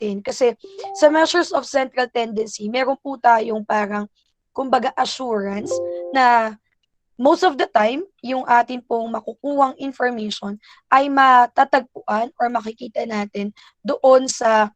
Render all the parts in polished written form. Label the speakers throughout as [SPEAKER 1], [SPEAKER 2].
[SPEAKER 1] natin. Kasi sa measures of central tendency, meron po tayong parang, kumbaga, assurance na most of the time, yung atin pong makukuhang information ay matatagpuan or makikita natin doon sa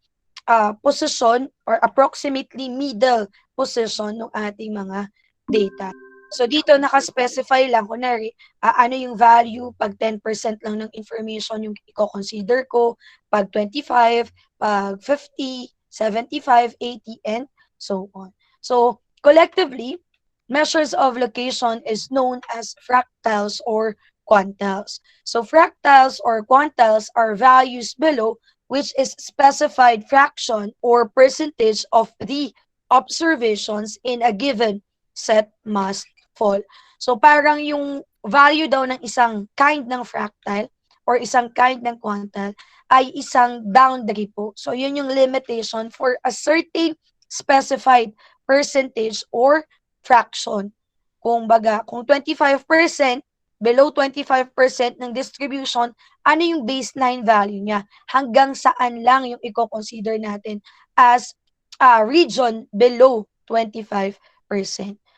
[SPEAKER 1] position or approximately middle position ng ating mga data. So dito naka-specify lang, kunwari, ano yung value pag 10% lang ng information yung i-consider ko, pag 25, pag 50, 75, 80, and so on. So collectively, measures of location is known as fractals or quantiles. So fractals or quantiles are values below which is specified fraction or percentage of the observations in a given set must fall. So parang yung value daw ng isang kind ng fractal or isang kind ng quantile ay isang boundary po. So yun yung limitation for a certain specified percentage or fraction. Kung baga, kung 25%, below 25% ng distribution, ano yung baseline value niya? Hanggang saan lang yung i-consider natin as region below 25%.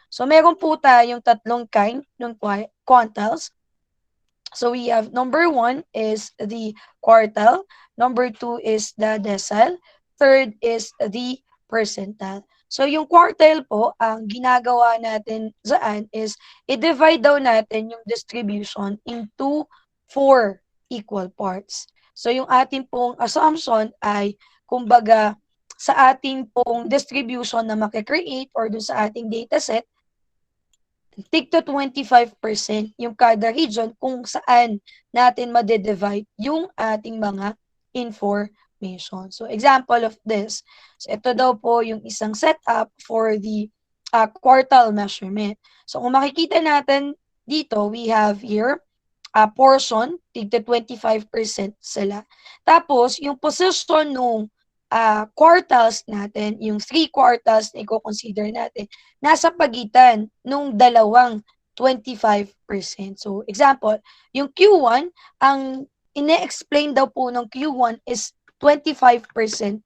[SPEAKER 1] So, meron po tayong tatlong kind ng quantiles. So, we have number 1 is the quartile. Number 2 is the decile. Third is the percentile. So, yung quartile po, ang ginagawa natin dyan is i-divide daw natin yung distribution into 4 equal parts. So, yung ating pong assumption ay, kumbaga, sa ating pong distribution na makikreate or dun sa ating dataset, tig to 25% yung kada region kung saan natin madedivide yung ating mga information. So, example of this. So, ito daw po yung isang setup for the quartile measurement. So, kung makikita natin dito, we have here a portion, tig to 25% sila. Tapos, yung position nung quartiles natin, yung 3 quartiles na i-consider natin, nasa pagitan nung dalawang 25%. So, example, yung Q1, ang ine-explain daw po ng Q1 is 25%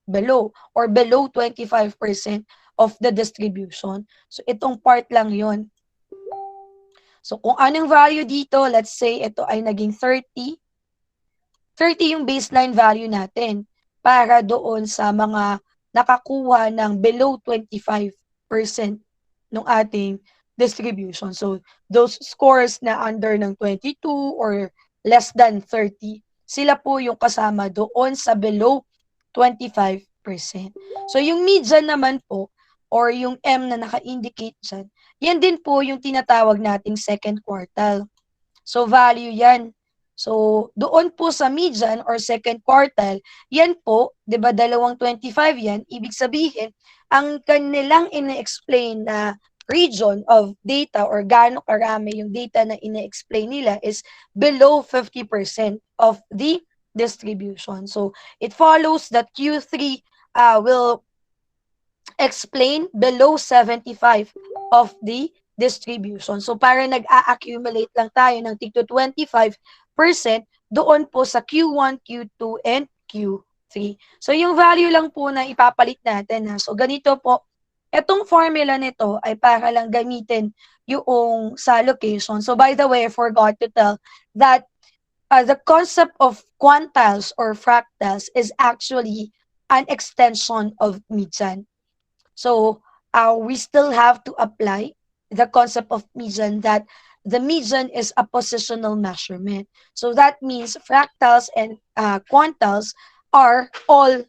[SPEAKER 1] below or below 25% of the distribution. So, itong part lang yon. So, kung anong value dito, let's say ito ay naging 30. 30 yung baseline value natin para doon sa mga nakakuha ng below 25% ng ating distribution. So, those scores na under ng 22 or less than 30, sila po yung kasama doon sa below 25%. So, yung median naman po, or yung M na naka-indicate dyan, yan din po yung tinatawag nating second quartile. So, value yan. So, doon po sa median or second quartile, yan po, 'di ba, dalawang 25 yan, ibig sabihin, ang kanilang ine-explain na region of data or gaano karami yung data na ine-explain nila is below 50% of the distribution. So, it follows that Q3 will explain below 75 of the distribution. So, para nag-a-accumulate lang tayo ng tig to 25% doon po sa Q1, Q2, and Q3. So, yung value lang po na ipapalit natin. So, ganito po. Itong formula nito ay para lang gamitin yung sa location. So, by the way, I forgot to tell that the concept of quantiles or fractals is actually an extension of median. So, we still have to apply the concept of median, that the median is a positional measurement. So that means fractals and quantiles are all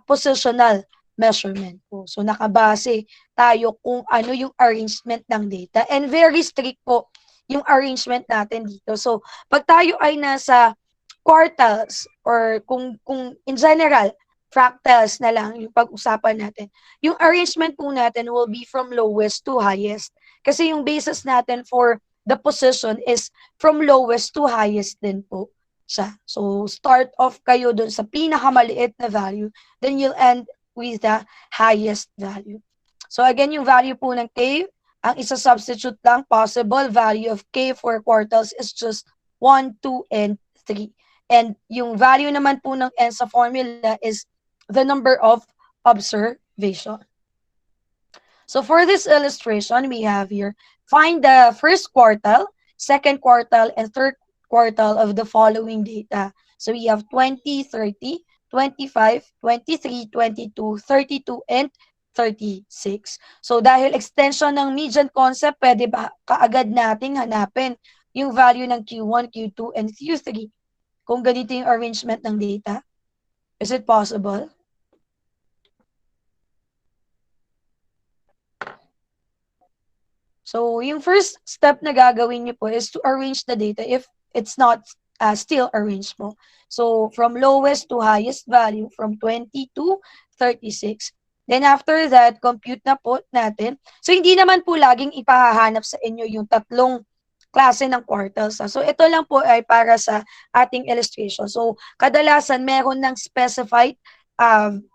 [SPEAKER 1] positional measurement po. So nakabase tayo kung ano yung arrangement ng data, and very strict po yung arrangement natin dito. So pag tayo ay nasa quartiles or kung in general fractals na lang yung pag-usapan natin, yung arrangement po natin will be from lowest to highest. Kasi yung basis natin for the position is from lowest to highest din po siya. So, start off kayo dun sa pinakamaliit na value, then you'll end with the highest value. So, again, yung value po ng K, ang isa-substitute lang, possible value of K for quartiles is just 1, 2, and 3. And yung value naman po ng N sa formula is the number of observation. So for this illustration, we have here, find the first quartile, second quartile, and third quartile of the following data. So we have 20, 30, 25, 23, 22, 32, and 36. So dahil extension ng median concept, pwede ba kaagad nating hanapin yung value ng Q1, Q2, and Q3 kung ganito yung arrangement ng data? Is it possible? So, yung first step na gagawin niyo po is to arrange the data if it's not still arranged mo. So, from lowest to highest value, from 20 to 36. Then, after that, compute na po natin. So, hindi naman po laging ipahahanap sa inyo yung tatlong klase ng quartiles. So, ito lang po ay para sa ating illustration. So, kadalasan meron ng specified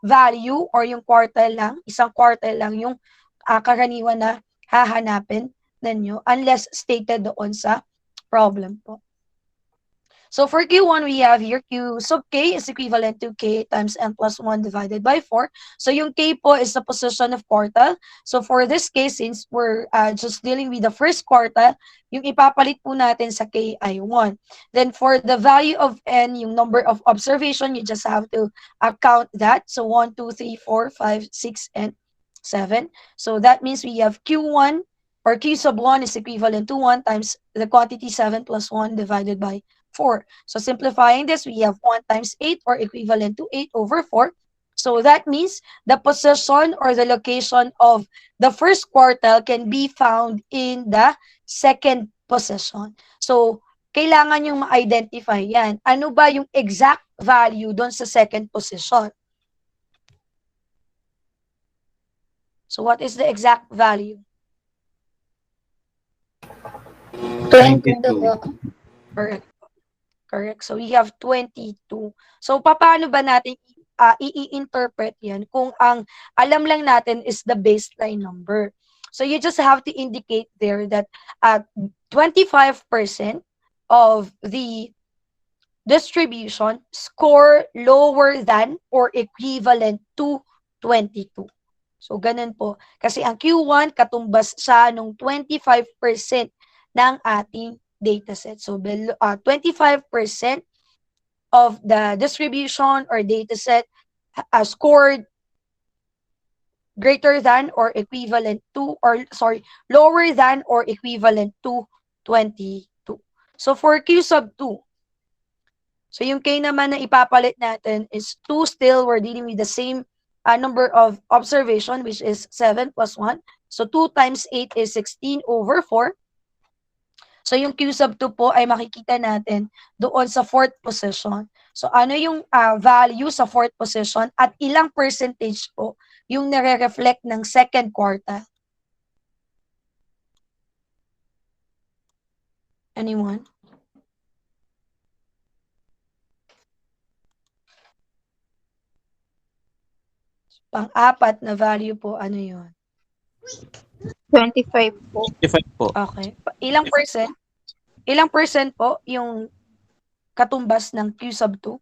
[SPEAKER 1] value or yung quartile lang, isang quartile lang yung karaniwan na hahanapin ninyo unless stated doon sa problem po. So for Q1, we have here Q sub K is equivalent to K times N plus 1 divided by 4. So yung K po is the position of quartile. So for this case, since we're just dealing with the first quartile, yung ipapalit po natin sa K ay 1. Then for the value of N, yung number of observation, you just have to count that. So 1, 2, 3, 4, 5, 6, and 7. So that means we have Q1 or Q sub 1 is equivalent to 1 times the quantity 7 plus 1 divided by 4. So simplifying this, we have 1 times 8 or equivalent to 8 over 4. So that means the position or the location of the first quartile can be found in the second position. So kailangan yung ma-identify yan. Ano ba yung exact value doon sa second position? So what is the exact value?
[SPEAKER 2] 22.
[SPEAKER 1] Correct. Correct. So we have 22. So paano ba natin i-interpret yan kung ang alam lang natin is the baseline number? So you just have to indicate there that 25% of the distribution score lower than or equivalent to 22. So ganun po. Kasi ang Q1 katumbas siya nung 25% ng ating dataset. So 25% of the distribution or dataset scored greater than or equivalent to, or sorry, lower than or equivalent to 22. So for Q sub 2, so yung K naman na ipapalit natin is 2, still we're dealing with the same number of observation, which is 7 plus 1. So 2 times 8 is 16 over 4. So yung Q sub 2 po ay makikita natin doon sa fourth position. So ano yung value sa fourth position at ilang percentage po yung nare-reflect ng second quartile? Anyone? Pang-apat na value po, ano yun?
[SPEAKER 2] 25 po.
[SPEAKER 3] 25 po.
[SPEAKER 1] Okay. Ilang percent? Ilang percent po yung katumbas ng Q sub 2?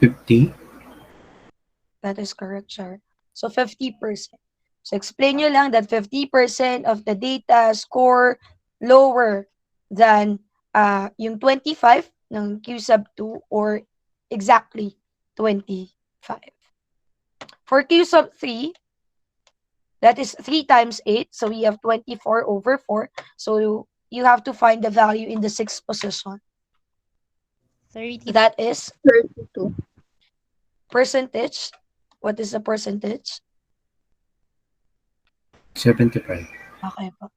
[SPEAKER 4] 50.
[SPEAKER 1] That is correct, sir. So 50%. So explain nyo lang that 50% of the data score lower than yung 25 ng Q sub 2 or exactly 25. For Q sub 3, that is 3 times 8. So we have 24 over 4. So you have to find the value in the sixth position.
[SPEAKER 2] 30.
[SPEAKER 1] That is
[SPEAKER 2] 32.
[SPEAKER 1] percentage. What is the percentage?
[SPEAKER 4] 75.
[SPEAKER 1] Okay po.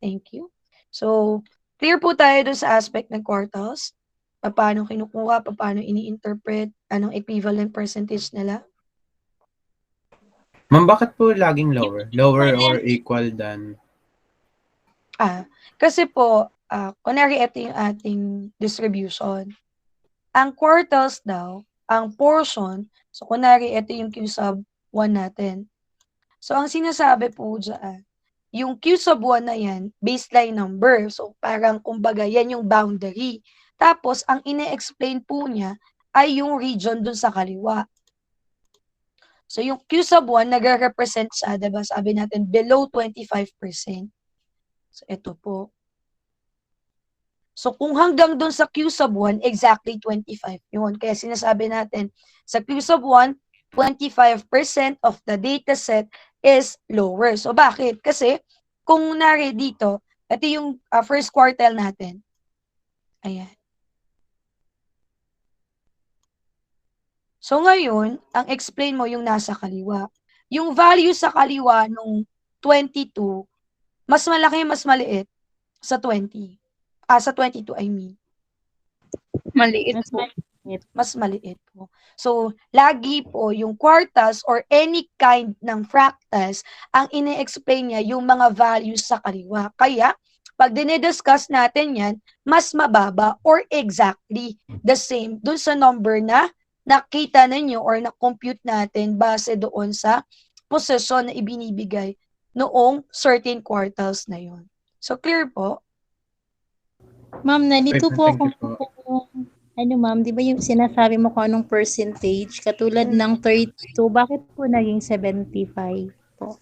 [SPEAKER 1] Thank you. So, clear po tayo dun sa aspect ng quartiles. Paano kinukuha, paano ini-interpret, anong equivalent percentage nila.
[SPEAKER 4] Ma'am, bakit po laging lower? Lower or equal than?
[SPEAKER 1] Kasi po, kunwari ito yung ating distribution. Ang quartiles daw, ang portion, so kunwari ito yung Q sub 1 natin. So, ang sinasabi po dyan, yung Q sub 1 na yan, baseline number. So, parang kumbaga yan yung boundary. Tapos, ang ine-explain po niya ay yung region dun sa kaliwa. So, yung Q sub 1, nagre-represent siya, diba? Sabi natin, below 25%. So, ito po. So, kung hanggang dun sa Q sub 1, exactly 25 yun. Kaya sinasabi natin, sa Q sub 1, 25% of the dataset is lower. So, bakit? Kasi, kung nari dito, ito yung first quartile natin. Ayan. So, ngayon, ang explain mo yung nasa kaliwa. Yung value sa kaliwa nung 22, mas malaki, mas maliit sa 20. Sa 22, I mean.
[SPEAKER 2] Maliit
[SPEAKER 3] Mas
[SPEAKER 2] po.
[SPEAKER 3] maliit.
[SPEAKER 1] Mas maliit po. So, lagi po yung quartiles or any kind ng fractals, ang ine-explain niya yung mga values sa kaliwa. Kaya, pag dinidiscuss natin yan, mas mababa or exactly the same dun sa number na nakita ninyo or na-compute natin base doon sa posisyon na ibinibigay noong certain quartiles na yon. So, clear po?
[SPEAKER 3] Ma'am, nalito po
[SPEAKER 4] Thank you
[SPEAKER 3] ako
[SPEAKER 4] po.
[SPEAKER 3] kung ma'am, di ba yung sinasabi mo kung anong percentage, katulad ng 32, bakit po naging 75 po?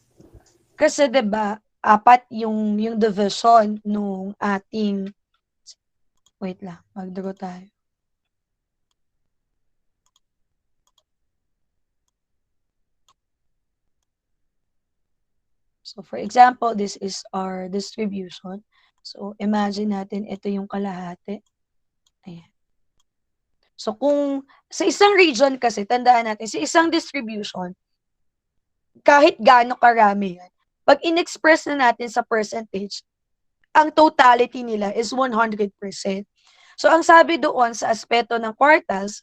[SPEAKER 1] Kasi 'di ba, apat yung division nung ating wait lang, mag-draw tayo. So for example, this is our distribution. So imagine natin ito yung kalahati. Ayan. So kung sa isang region kasi, tandaan natin, sa isang distribution, kahit gaano karami yan, pag in-express na natin sa percentage, ang totality nila is 100%. So ang sabi doon sa aspeto ng quartiles,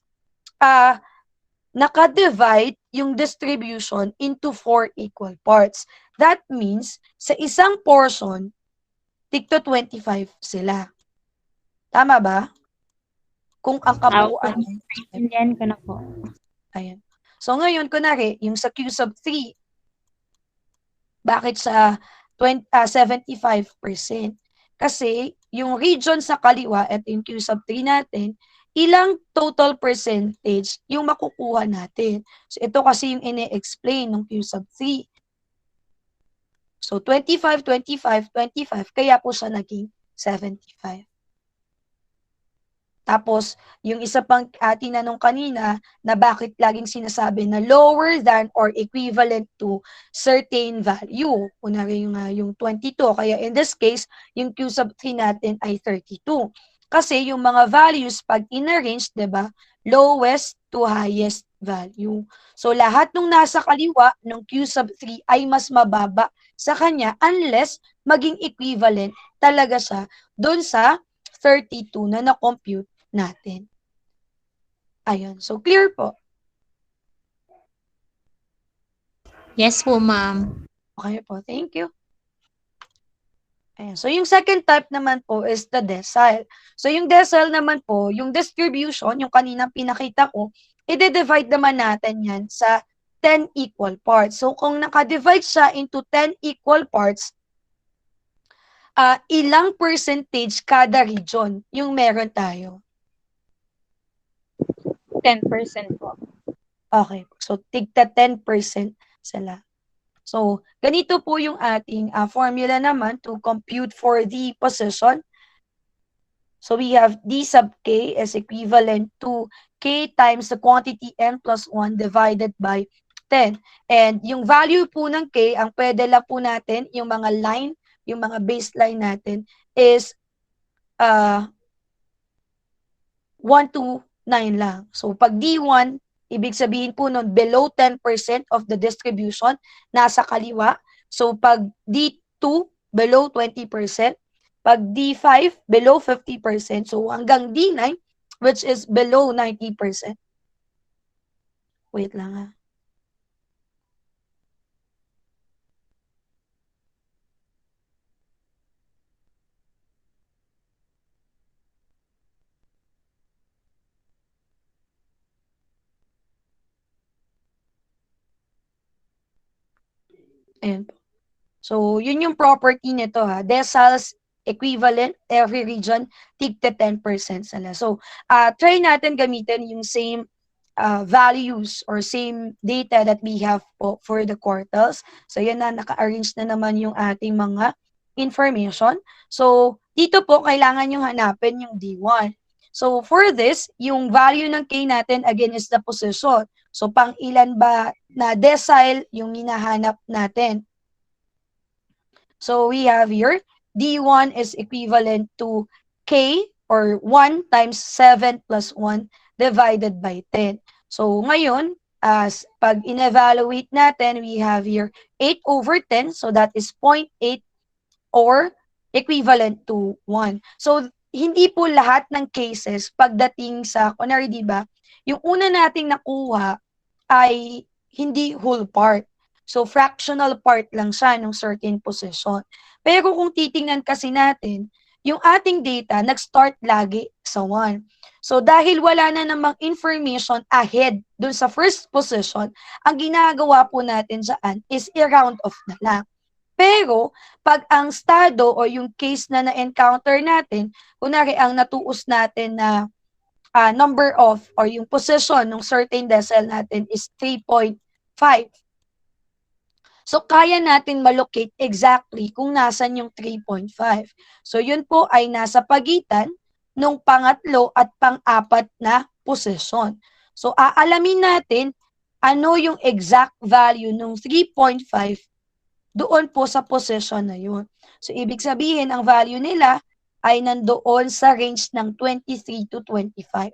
[SPEAKER 1] naka-divide yung distribution into 4 equal parts. That means, sa isang portion, tigto 25 sila. Tama ba? Kung ang kabuuan ay 25.
[SPEAKER 3] Intindihan ko na po.
[SPEAKER 1] Ayan. So ngayon, kunwari, yung sa Q sub 3, bakit sa 75%? Kasi yung region sa kaliwa, at yung Q sub 3 natin, ilang total percentage yung makukuha natin. So ito kasi yung ine-explain ng Q sub 3. So 25, 25, 25, kaya po siya naging 75. Tapos, yung isa pang tinanong kanina na bakit laging sinasabi na lower than or equivalent to certain value. Kunwari yung 22. Kaya in this case, yung Q sub 3 natin ay 32. Kasi yung mga values, pag in-arrange, diba, lowest to highest value. So, lahat nung nasa kaliwa ng Q sub 3 ay mas mababa sa kanya unless maging equivalent talaga siya doon sa 32 na na-compute natin. Ayun. So, clear po?
[SPEAKER 3] Yes po, ma'am.
[SPEAKER 1] Okay po. Thank you. Ayan. So, yung second type naman po is the decile. So, yung decile naman po, yung distribution, yung kaninang pinakita ko, i-divide naman natin yan sa 10 equal parts. So, kung naka-divide siya into 10 equal parts, ilang percentage kada region yung meron tayo?
[SPEAKER 2] 10% po.
[SPEAKER 1] Okay. So, tigta 10% sila. So, ganito po yung ating formula naman to compute for the position. So, we have D sub K is equivalent to K times the quantity N plus 1 divided by 10. And yung value po ng K, ang pwede lang po natin, yung mga line, yung mga baseline natin is 1 to 9 lang. So, pag D1, ibig sabihin po nun, below 10% of the distribution, nasa kaliwa. So, pag D2, below 20%. Pag D5, below 50%. So, hanggang D9, which is below 90%. Wait lang ha. Ayan po. So, yun yung property nito ha. Deciles equivalent, every region, tigte 10% sila. So, try natin gamitin yung same values or same data that we have po for the quartiles. So, yan na, naka-arrange na naman yung ating mga information. So, dito po, kailangan yung hanapin yung D1. So, for this, yung value ng K natin, again, is the position. So, pang ilan ba na decile yung hinahanap natin? So, we have here, D1 is equivalent to K or 1 times 7 plus 1 divided by 10. So, ngayon, as pag in-evaluate natin, we have here 8 over 10. So, that is 0.8 or equivalent to 1. So, hindi po lahat ng cases pagdating sa, kunwari, di ba, yung una nating nakuha ay hindi whole part. So, fractional part lang siya ng certain position. Pero kung titingnan kasi natin, yung ating data, nag-start lagi sa 1. So, dahil wala na namang information ahead dun sa first position, ang ginagawa po natin dyan is i-round off na lang. Pero, pag ang estado o yung case na na-encounter natin, kunwari ang natuos natin na number of or yung position ng certain decile natin is 3.5. So, kaya natin malocate exactly kung nasan yung 3.5. So, yun po ay nasa pagitan ng pangatlo at pang-apat na position. So, aalamin natin ano yung exact value ng 3.5 doon po sa position na yun. So, ibig sabihin, ang value nila ay nandoon sa range ng 23 to 25.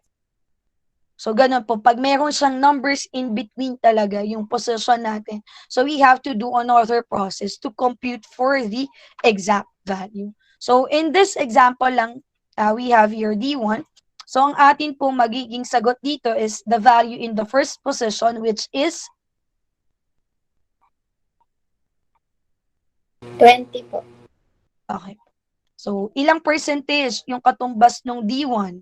[SPEAKER 1] So, ganun po. Pag meron siyang numbers in between talaga yung position natin, so we have to do another process to compute for the exact value. So, in this example lang, we have here D1. So, ang atin po magiging sagot dito is the value in the first position, which is
[SPEAKER 5] 20 po.
[SPEAKER 1] okay. So, ilang percentage yung katumbas ng D1?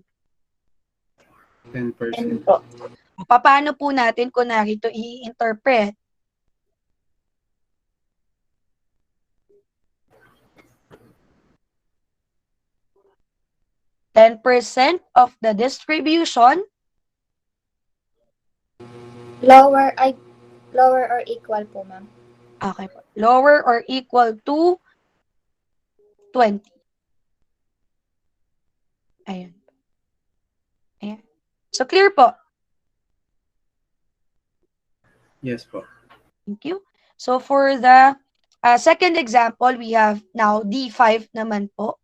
[SPEAKER 4] 10%.
[SPEAKER 5] 10 po.
[SPEAKER 1] Paano po natin kunwari ito i-interpret? %10% of the distribution,
[SPEAKER 5] Lower or equal po, ma'am.
[SPEAKER 1] okay po, lower or equal to 20. Ayan. Ayan. So, clear po?
[SPEAKER 4] Yes po.
[SPEAKER 1] Thank you. So, for the second example, we have now D5 naman po.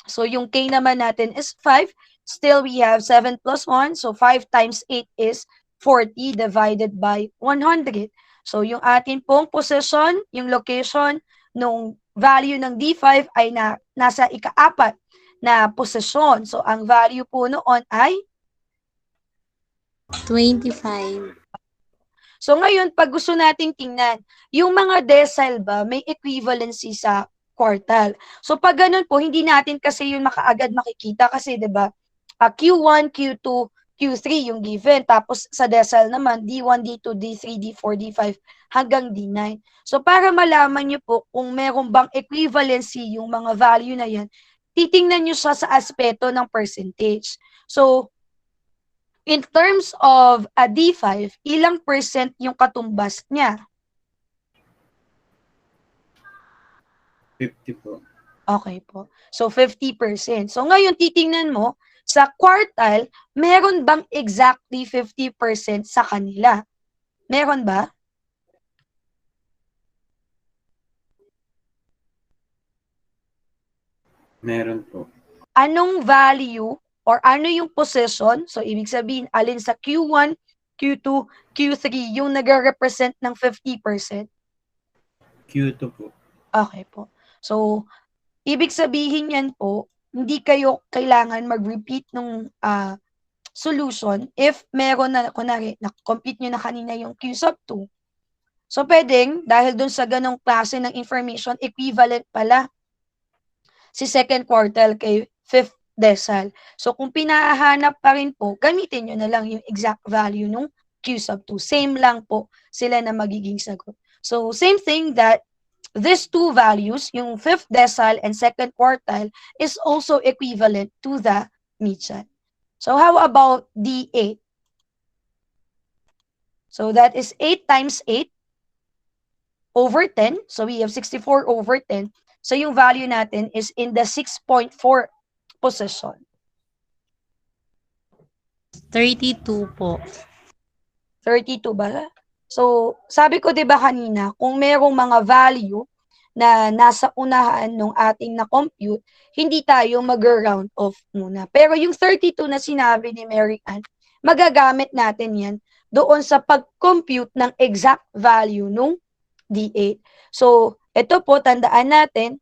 [SPEAKER 1] So, yung K naman natin is 5. Still, we have 7 plus 1. So, 5 times 8 is 40 divided by 100. So, yung atin pong position, yung location nung value ng D5 ay nasa ika-4 na posisyon. So, ang value po noon ay
[SPEAKER 3] 25.
[SPEAKER 1] so, ngayon, pag gusto nating tingnan, yung mga decile ba, may equivalency sa quartile. So, pag ganun po, hindi natin kasi yun makaagad makikita kasi, di ba, Q1, Q2, Q3 yung given. Tapos, sa decile naman, D1, D2, D3, D4, D5, hanggang D9. So, para malaman nyo po kung meron bang equivalency yung mga value na yan, titingnan nyo siya sa aspeto ng percentage. So, in terms of a D5, ilang percent yung katumbas niya?
[SPEAKER 4] 50 po.
[SPEAKER 1] Okay po. So, 50%. So, ngayon, titingnan mo, sa quartile, meron bang exactly 50% sa kanila? Meron ba?
[SPEAKER 4] Meron po.
[SPEAKER 1] Anong value or ano yung position? So, ibig sabihin, alin sa Q1, Q2, Q3 yung nag-represent ng 50%?
[SPEAKER 4] Q2 po.
[SPEAKER 1] Okay po. So, ibig sabihin yan po, hindi kayo kailangan mag-repeat ng solution if meron na, kunwari, na-compute nyo na kanina yung Q sub 2. So, pwedeng, dahil dun sa ganong klase ng information, equivalent pala si second quartile kay fifth decile. So, kung pinahanap pa rin po, gamitin nyo na lang yung exact value ng Q sub 2. Same lang po sila na magiging sagot. So, same thing that these two values, yung 5th decile and 2nd quartile, is also equivalent to the median. So how about D8? So that is 8 times 8 over 10. So we have 64 over 10. So yung value natin is in the 6.4 position.
[SPEAKER 3] 32 po.
[SPEAKER 1] 32 ba? So, sabi ko 'di ba kanina, kung merong mga value na nasa unahan ng ating na-compute, hindi tayo mag-round off muna. Pero yung 32 na sinabi ni Mary Ann, magagamit natin yan doon sa pag-compute ng exact value nung D8. So, ito po, tandaan natin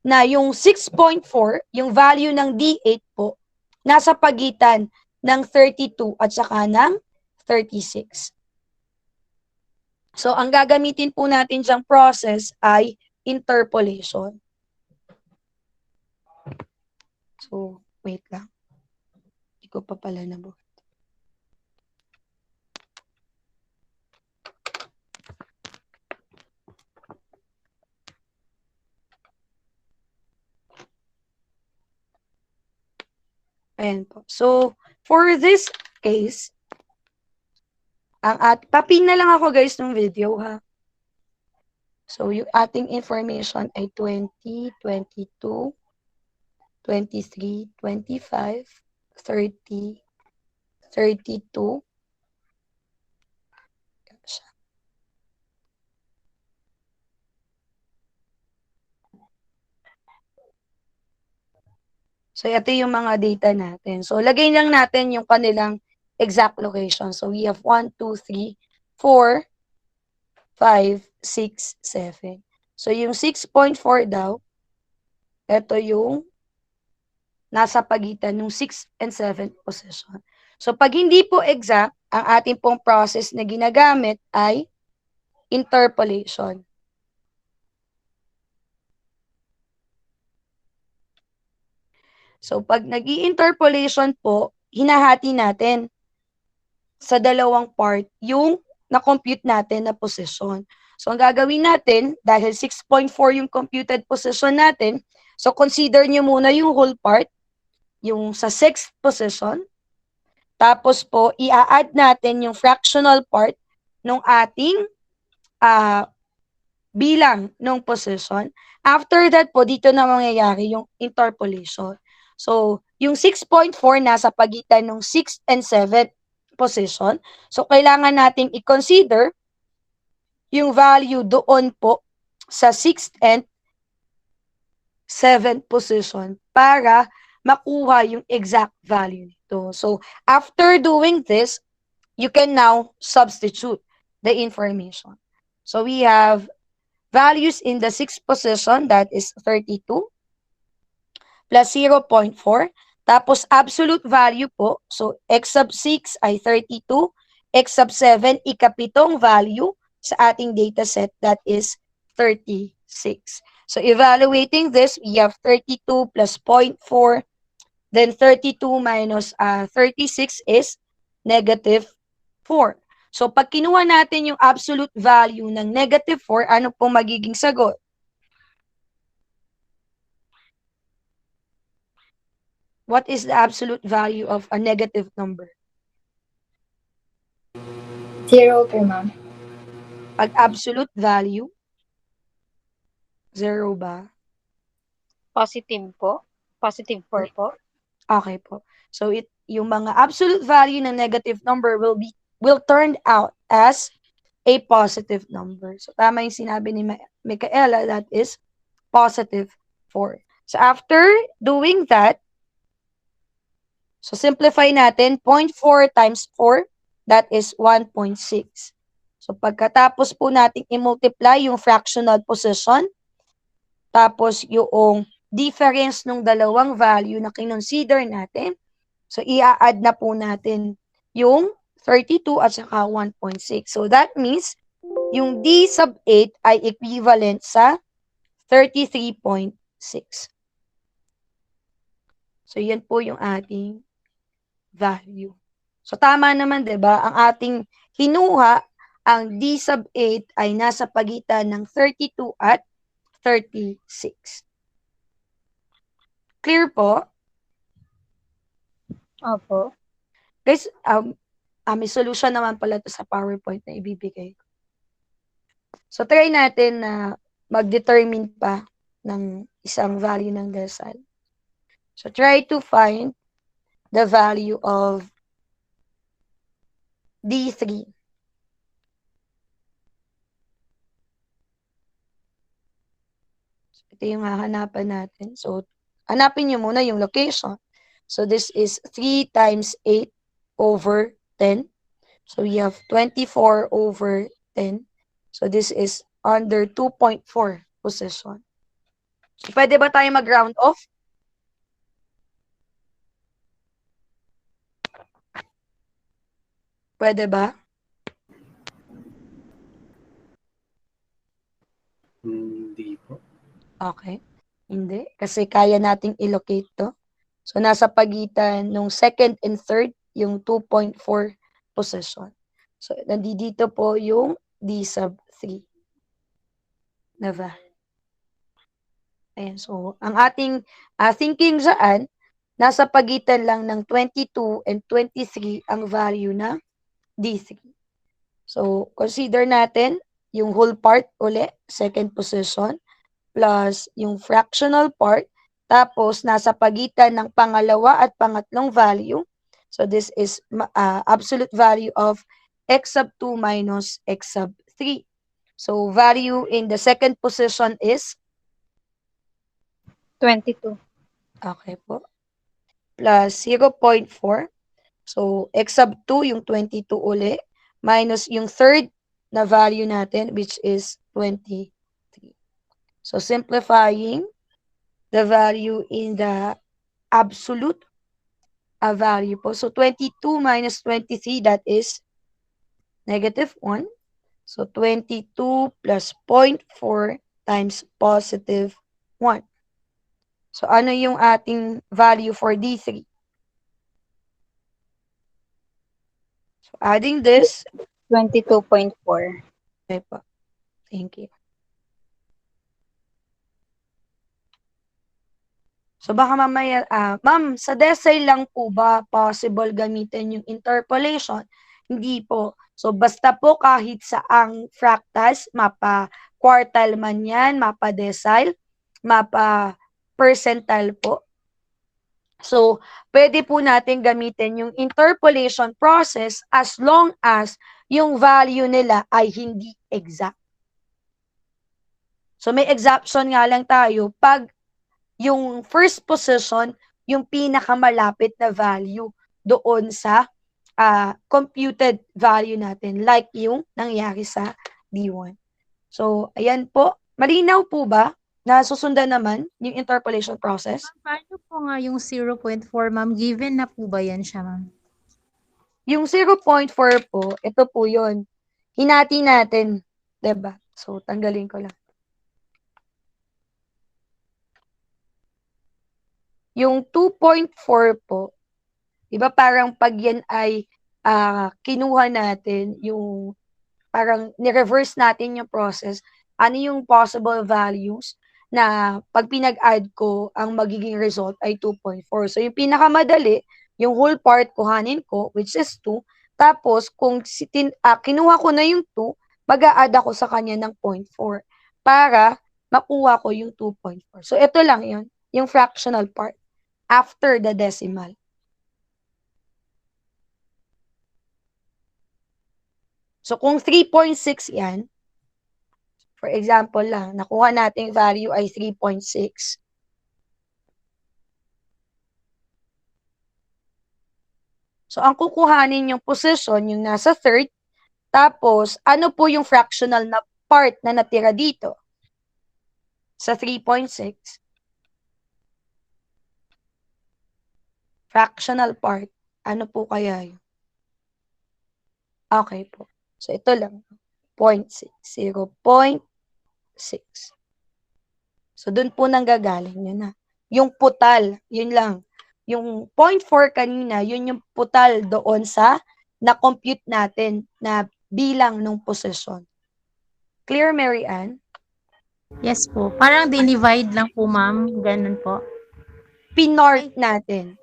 [SPEAKER 1] na yung 6.4, yung value ng D8 po, nasa pagitan ng 32 at saka ng 36. So, ang gagamitin po natin diyang process ay interpolation. So, wait lang. Hindi ko pa pala nabuhat. Ayan po. So, for this case, papin na lang ako guys ng video ha. So, yung ating information ay 20, 22, 23, 25, 30, 32. So, ito yung mga data natin. So, lagay lang natin yung kanilang exact location. So, we have 1, 2, 3, 4, 5, 6, 7. So, yung 6.4 daw, ito yung nasa pagitan ng 6th and 7th position. So, pag hindi po exact, ang ating pong process na ginagamit ay interpolation. So, pag nag-i-interpolation po, hinahati natin sa dalawang part yung na-compute natin na position. So, ang gagawin natin, dahil 6.4 yung computed position natin, so consider nyo muna yung whole part, yung sa 6th position. Tapos po, i-add natin yung fractional part ng ating bilang ng position. After that po, dito na mangyayari yung interpolation. So, yung 6.4 nasa pagitan ng 6th and 7th position. So, kailangan nating i-consider yung value doon po sa 6th and 7th position para makuha yung exact value nito. So, after doing this, you can now substitute the information. So, we have values in the 6th position, that is 32, plus 0.4. Tapos, absolute value po. So, x sub 6 ay 32. X sub 7, ikapitong value sa ating dataset, that is 36. So, evaluating this, we have 32 plus 0.4. Then, 32 minus 36 is negative 4. So, pag kinuha natin yung absolute value ng negative 4, ano pong magiging sagot? What is the absolute value of a negative number?
[SPEAKER 5] 0 po, ma'am.
[SPEAKER 1] Pag absolute value, 0 ba?
[SPEAKER 2] Positive po. Positive 4 po.
[SPEAKER 1] Okay po. So, yung mga absolute value ng negative number will turn out as a positive number. So, tama yung sinabi ni Micaela, that is positive 4. So, after doing that, so simplify natin, 0.4 times 4, that is 1.6. So, pagkatapos po natin i-multiply yung fractional position, tapos yung difference ng dalawang value na kinonsider natin, so i-add na po natin yung 32 at saka 1.6. So, that means, yung D sub 8 ay equivalent sa 33.6. So, yan po yung ating value. So, tama naman, diba? Ang ating kinuha, ang D sub 8 ay nasa pagitan ng 32 at 36. Clear po?
[SPEAKER 2] Opo.
[SPEAKER 1] Guys, may solution naman pala to sa PowerPoint na ibibigay ko. So, try natin na mag-determine pa ng isang value ng decile. So, try to find the value of D3. So, ito yung hahanapan natin. So, hanapin nyo muna yung location. So, this is 3 times 8 over 10. So, we have 24 over 10. So, this is under 2.4 position. So, pwede ba tayo mag-round off? Pwede ba?
[SPEAKER 4] Hindi po.
[SPEAKER 1] Okay. Hindi. Kasi kaya nating i-locate to. So, nasa pagitan nung second and third, yung 2.4 position. So, nandito po yung D sub 3. Diba? Ayan. So, ang ating thinking dyan, nasa pagitan lang ng 22 and 23 ang value na D3. So, consider natin yung whole part uli, second position, plus yung fractional part, tapos nasa pagitan ng pangalawa at pangatlong value. So, this is absolute value of x sub 2 minus x sub 3. So, value in the second position is
[SPEAKER 2] 22.
[SPEAKER 1] okay po. Plus 0.4. So, x sub 2, yung 22 uli, minus yung third na value natin, which is 23. So, simplifying the value in the absolute value po. So, 22 minus 23, that is negative 1. So, 22 plus 0.4 times positive 1. So, ano yung ating value for D3? So, adding this,
[SPEAKER 2] 22.4.
[SPEAKER 1] okay po. Thank you. So, baka mamaya, ma'am, sa decile lang po ba possible gamitin yung interpolation? Hindi po. So, basta po kahit saang fractals, mapa quartile man yan, mapa decile, mapa percentile po. So, pwede po natin gamitin yung interpolation process as long as yung value nila ay hindi exact. So, may exception nga lang tayo pag yung first position, yung pinakamalapit na value doon sa computed value natin, like yung nangyari sa D1. So, ayan po. Malinaw po ba na susundan naman yung interpolation process?
[SPEAKER 3] Paano po nga yung 0.4, ma'am? Given na po ba yan siya, ma'am?
[SPEAKER 1] Yung 0.4 po, ito po yun. Hinati natin. Diba? So, tanggalin ko lang. Yung 2.4 po, diba parang pag yan ay kinuha natin, yung parang ni-reverse natin yung process, ano yung possible values na pag pinag-add ko, ang magiging result ay 2.4. So, yung pinakamadali, yung whole part kuhanin ko, which is 2. Tapos, kung kinuha ko na yung 2, mag-a-add ako sa kanya ng 0.4 para makuha ko yung 2.4. So, ito lang yun, yung fractional part after the decimal. So, kung 3.6 yan, for example lang, nakuha nating value ay 3.6. So, ang kukuhanin yung position, yung nasa third, tapos, ano po yung fractional na part na natira dito? Sa 3.6. Fractional part. Ano po kaya yun? Okay po. So, ito lang. 0.6. 0.6. So, dun po nanggagaling yun na. Yung putal, yun lang. Yung 0.4 kanina, yun yung putal doon sa na-compute natin na bilang nung position. Clear, Mary Ann?
[SPEAKER 3] Yes po. Parang dinivide lang po, ma'am. Ganun po.
[SPEAKER 1] Pinort natin.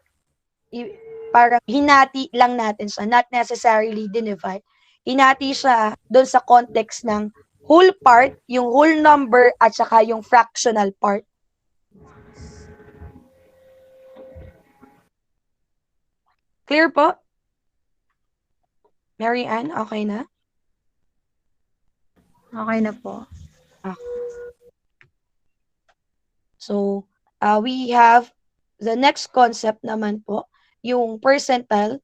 [SPEAKER 1] Parang hinati lang natin siya, not necessarily dinivide. Hinati siya doon sa context ng whole part, yung whole number, at saka yung fractional part. Clear po? Mary Ann, okay na?
[SPEAKER 3] Okay na po.
[SPEAKER 1] So, we have the next concept naman po, yung percentile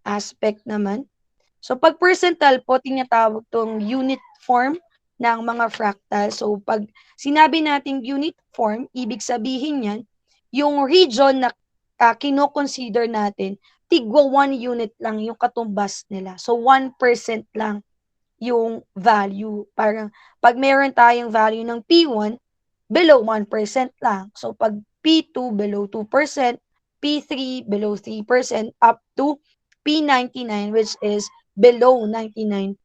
[SPEAKER 1] aspect naman. So, pag percentile po, tinatawag tong unit form ng mga fractal. So, pag sinabi nating unit form, ibig sabihin yan, yung region na kino-consider natin, tigwa 1 unit lang yung katumbas nila. So, 1% lang yung value. Parang, pag meron tayong value ng P1, below 1% lang. So, pag P2, below 2%, P3, below 3%, up to P99, which is below 99%.